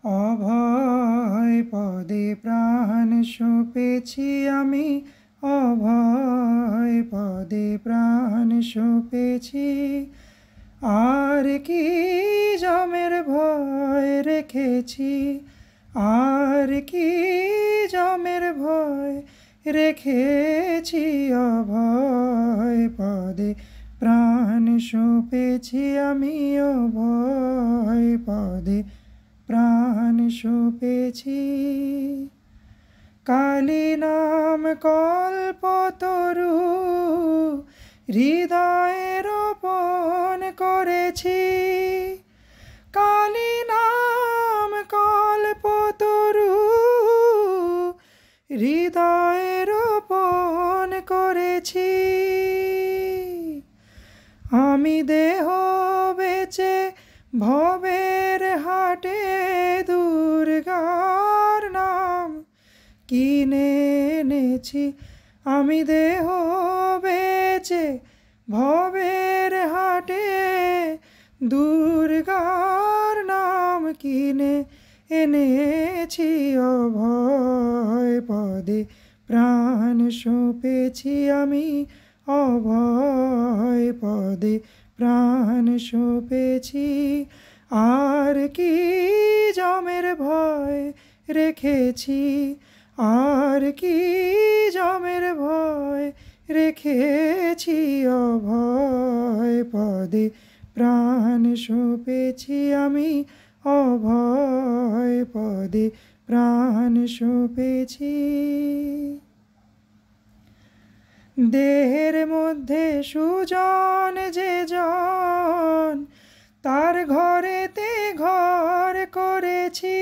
অভয় পদে প্রাণ সঁপেছি আমি, অভয় পদে প্রাণ সঁপেছি। আর কি যমের ভয় রেখেছি, আর কি যমের ভয় রেখেছি। অভয় পদে প্রাণ সঁপেছি আমি, অভয় পদে প্রাণ সঁপেছি। কালী নাম কল্পতরু হৃদয়ে রোপণ করেছি। কালী নাম কল্পতরু হৃদয়ে রোপণ করেছি। আমি দেহ বেচে ভবের হাটে দুর্গার নাম কিনে এনেছি। আমি দেহ বেচে ভবের হাটে দুর্গার নাম কিনে এনেছি। অভয় পদে প্রাণ সঁপেছি আমি, অভয় পদে প্রাণ সঁপেছি। আর কি যমের ভয় রেখেছি, আর কি যমের ভয় রেখেছি। অভয় পদে প্রাণ সঁপেছি আমি, অভয় পদে প্রাণ সঁপেছি। দেহের মধ্যে সুজন যে জন, তার ঘরেতে ঘর করেছি।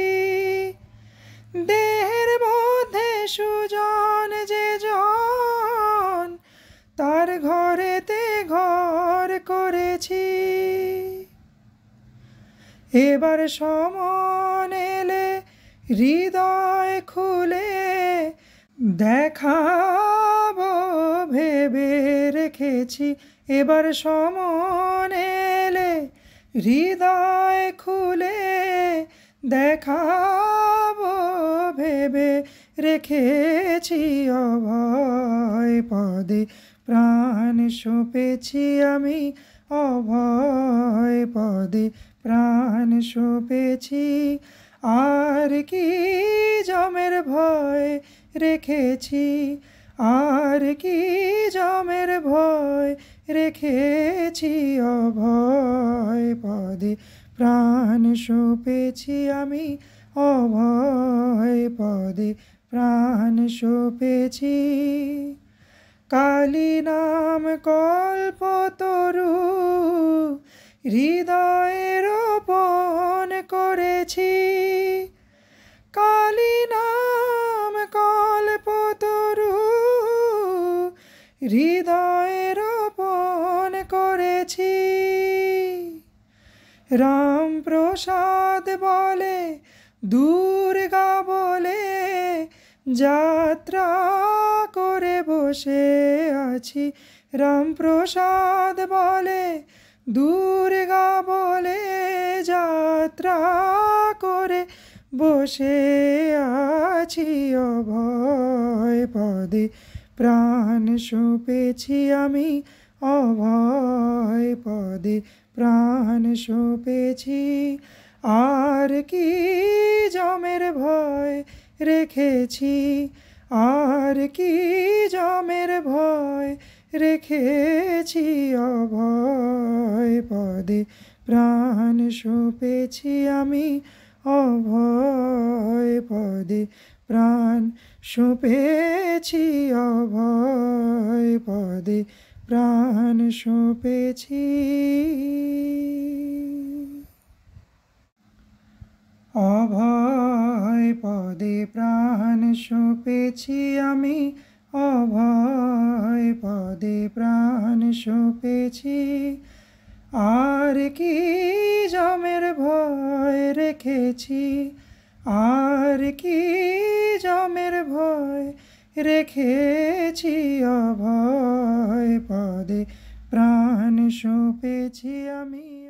দেহের মধ্যে সুজন যে জন, তার ঘরেতে ঘর করেছি। এবার সমন এলে হৃদয় খুলে দেখাবো ভেবে রেখেছি। এবার সমন এলে হৃদয় খুলে দেখাবো ভেবে রেখেছি। অভয় পদে প্রাণ সঁপেছি আমি, অভয় পদে প্রাণ সঁপেছি। আর কি যমের ভয় রেখেছি, আর কি যমের ভয় রেখেছি। অভয় পদে প্রাণ সঁপেছি আমি, অভয় পদে প্রাণ সঁপেছি। কালী নাম কল্পতরু হৃদয়ে রোপণ করেছি। কালী নাম কল্পতরু হৃদয়ে রোপণ করেছি। রামপ্রসাদ বলে দুর্গা বলে যাত্রা করে বসে আছি। রামপ্রসাদ বলে দুর্গা বলে যাত্রা করে বসে আছি। অভয় পদে প্রাণ সঁপেছি আমি, অভয় পদে প্রাণ সঁপেছি। আর কি যমের ভয় রেখেছি, আর কি যমের ভয় রেখেছি। অভয় পদে প্রাণ সঁপেছি আমি, অভয় পদে প্রাণ সঁপেছি। অভয় পদে প্রাণ সঁপেছি। অভয় পদে প্রাণ সঁপেছি আমি, অভয় পদে প্রাণ সঁপেছি। আর কি যমের ভয় রেখেছি, আর কি যমের ভয় রেখেছি। অভয় পদে প্রাণ সঁপেছি আমি।